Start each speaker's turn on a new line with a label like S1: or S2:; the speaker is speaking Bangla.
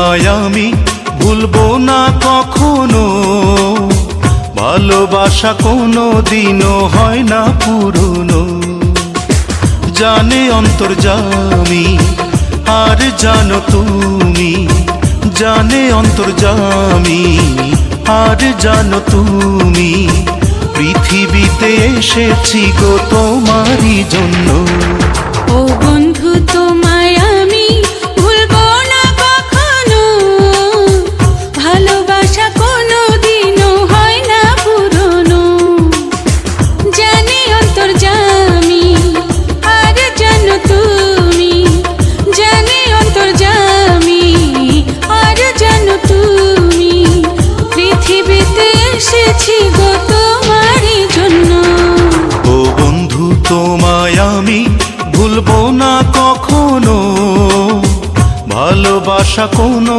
S1: আমি ভুলবো না কখনো, ভালোবাসা কোনো দিনও হয় না পুরনো। জানে অন্তর্যামী আর জানো তুমি, জানে অন্তর্যামী আর জানো তুমি, পৃথিবীতে এসেছি গো তোমারই জন্য।
S2: ও বন্ধু তোমায় আমি ভুলবো না কখনো, ভালোবাসা কোনো দিনও হয় না পুরনো। জানি অন্তর্যামী আর জানো তুমি, জানি অন্তর্যামী আর জানো তুমি, পৃথিবীতে এসেছি গো তোমারই জন্য।
S1: ও বন্ধু তোমায় আমি ভুলবো না কখনো, ভালোবাসা কোনো